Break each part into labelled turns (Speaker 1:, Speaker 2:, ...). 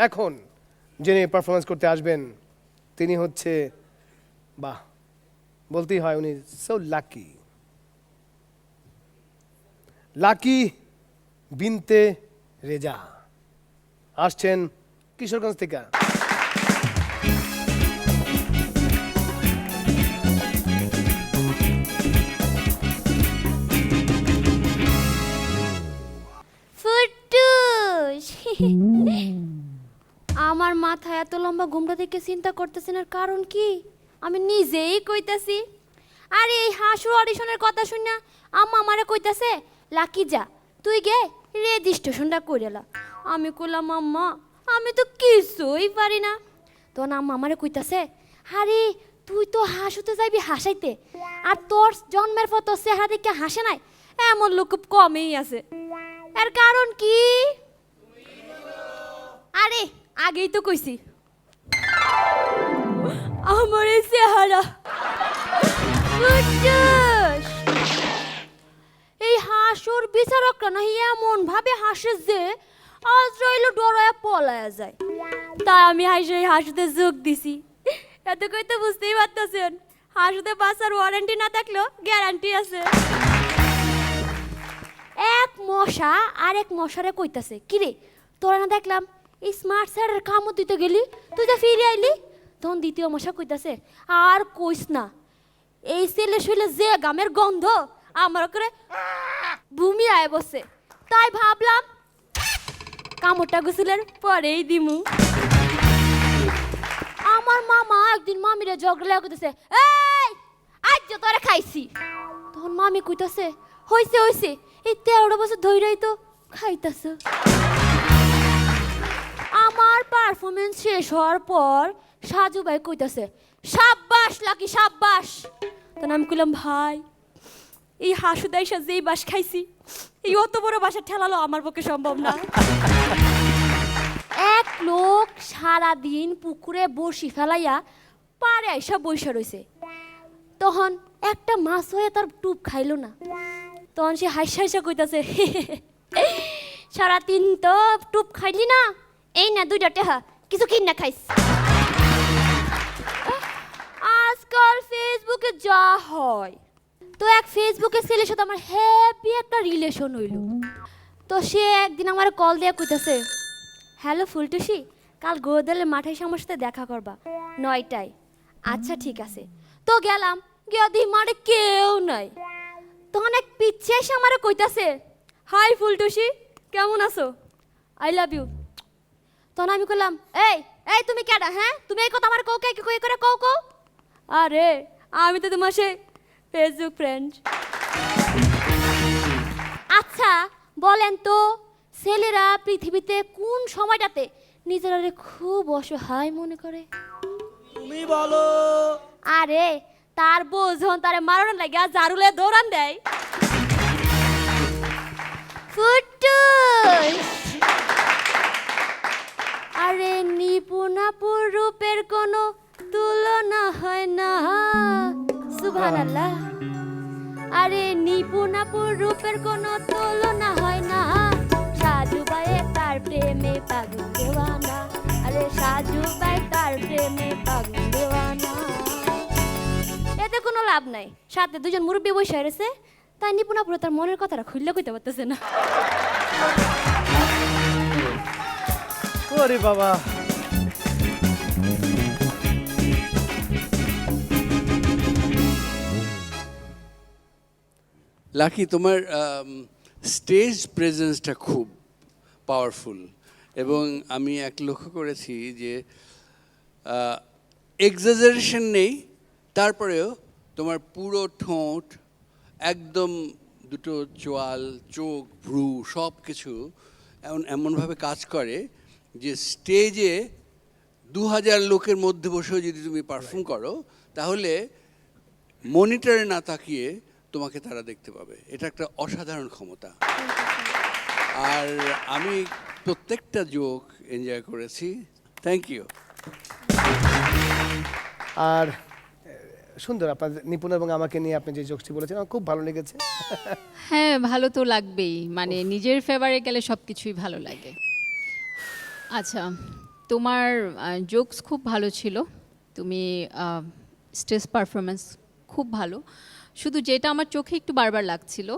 Speaker 1: এখন যিনি পারফরমেন্স করতে আসবেন তিনি হচ্ছে বাহ বলতেই হয় উনি সো লাকি লাকি বিনতে রেজা আসছেন কিশোরগঞ্জ থেকে
Speaker 2: আমার মাথায় এত লম্বা ঘুমটা থেকে চিন্তা করতেছেন আর কারণ কি আমি নিজেই কইতাছি আরে এই হাসু অডিশনের কথা শুনে আম্মা আমারে কইতাছে লাকি যা তুই গে রেজিস্ট্রেশনটা কইরেলা আমি কইলাম আম্মা আমি তো কিছুই পারি না তখন আম্মা আমারে কইতাছে আরে তুই তো হাসুতে যাইবি হাসাইতে আর তোর জন্মের পর তোর চেহারা দেখে হাসে নাই এমন লোক খুব কমই আছে এর কারণ কি আরে আগেই তো কইছি আমার এই চেহারা এই হাসুর বিচারকরা না এমন ভাবে হাসে যে আজ রইল ডরায়া পলায়া যায় তাই আমি হাসুতে যোগ দিছি এত কইতে বুঝতেই পারতেছেন হাসুতে বাঁচার ওয়ারেন্টি না থাকলেও গ্যারান্টি আছে এক মশা আর এক মশারে কইতাছে কিরে তোরা না দেখলাম এই স্মার্ট স্যারের কামও দিতে গেলি তুই যা ফিরে আইলি তখন দ্বিতীয় মশা কইতাছে আর কইস না এই ছেলে শুইলে যে গামের গন্ধ আমার করে ভূমি আয় বসে তাই ভাবলাম কামড়টা গোসলের পরেই দিমু আমার মামা একদিন মামিরে ঝগড়া লাগা কইতেছে এই আজ যে তোরে খাইছি তখন মামি কইতাছে হইছে হইছে এই 13 বছর ধইরাই তো খাইতাছ আমার পারফরমেন্স শেষ হওয়ার পর সাজু ভাই কইতাছে সাব্বাস লাকি সাব্বাস তখন আমি কইলাম ভাই এই হাসুদাইসা যেই বাস খাইছি এই অত বড় বাসা ঠেলালো আমার পক্ষে সম্ভব না এক লোক সারাদিন পুকুরে বড়শি ফেলাইয়া পাড়ে আইসা বইসা রইছে তখন একটা মাছ হয়ে তার টুপ খাইলো না তখন সে হাসা হাসা কইতাছে সারাদিন তো টুপ খাইলি না এই না 2টা টেহা কিছু কিনা খাইস আজকাল ফেসবুকে যা হয় তো এক ফেসবুকে ছেলের সাথে আমার হ্যাপি একটা রিলেশন হইল তো সে একদিন আমার কল দিয়ে কইতাছে হ্যালো ফুলটুসি কাল গোদালের মাঠে এসে আমার সাথে দেখা করবা 9টায় আচ্ছা ঠিক আছে তো গেলাম গিয়া দি মাঠে কেউ নাই তখন এক পিচ্ছে এসে আমার কইতাছে হাই ফুলটুসি কেমন আছো আই লাভ ইউ তখন আমি কইলাম এই এই তুমি কেডা হ্যাঁ তুমি এই কথা আমার কও কে কই করে কও কও আরে আমি তো তোমার সে ফেসবুক ফ্রেন্ড আচ্ছা বলেন তো ছেলেরা পৃথিবীতে কোন সময়টাতে নিজেরা খুব অসহায় মনে করে
Speaker 3: তুমি বলো
Speaker 2: আরে তার বোঝন তারে মারণ লাগে জারুলে দৌড়ান দেয় ফুটুস আরে নিপুণাপুর রূপের কোনো তুলনা হয় না সুবহানাল্লাহ আরে নিপুণাপুর রূপের কোনো তুলনা হয় না সাজু ভাই তার প্রেমে পাগল দেওয়ানা আরে সাজু ভাই তার প্রেমে পাগল দেওয়ানা এতে কোনো লাভ নাই সাথে দুজন মুরব্বী বসে রয়েছে তাই নিপুণাপুর তার মনের কথাটা খুললে কইতে পারতেছে না
Speaker 1: ওরে বাবা
Speaker 4: লাকি তোমার স্টেজ প্রেজেন্সটা খুব পাওয়ারফুল এবং আমি লক্ষ্য করেছি যে এক্সাজারেশন নেই তারপরেও তোমার পুরো ঠোঁট একদম দুটো চোয়াল চোখ ভ্রু সব কিছু এমনভাবে কাজ করে যে স্টেজে 2000 লোকের মধ্যে বসেও যদি তুমি পারফর্ম করো তাহলে মনিটরে না তাকিয়ে তোমাকে তারা দেখতে পাবে এটা একটা অসাধারণ ক্ষমতা আর আমি প্রত্যেকটা জোক এনজয় করেছি থ্যাংক ইউ
Speaker 1: আর সুন্দর আপনার নিপুণ এবং আমাকে নিয়ে আপনি যে জোকসটি বলেছেন আমার খুব ভালো লেগেছে
Speaker 5: হ্যাঁ ভালো তো লাগবেই মানে নিজের ফেভারে গেলে সব কিছুই ভালো লাগে আচ্ছা তোমার জোকস খুব ভালো ছিল, তুমি স্টেজ পারফরমেন্স খুব ভালো, শুধু যেটা আমার চোখে একটু বারবার লাগছিল,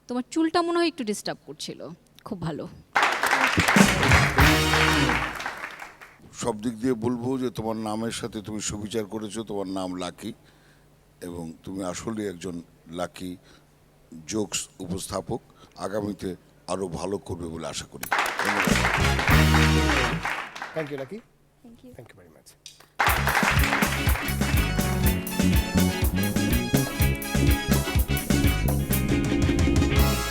Speaker 5: তোমার চুলটা মনে হয় একটু ডিস্টার্ব করছিল। খুব ভালো।
Speaker 6: সব দিক দিয়ে বলবো যে তোমার নামের সাথে তুমি সুবিচার করেছো, তোমার নাম লাকি এবং তুমি আসলে একজন লাকি জোকস উপস্থাপক। আগামীতে আরো ভালো করবে বলে আশা করি। ধন্যবাদ।
Speaker 1: Thank you Lucky,
Speaker 2: thank you.
Speaker 1: Thank you very much.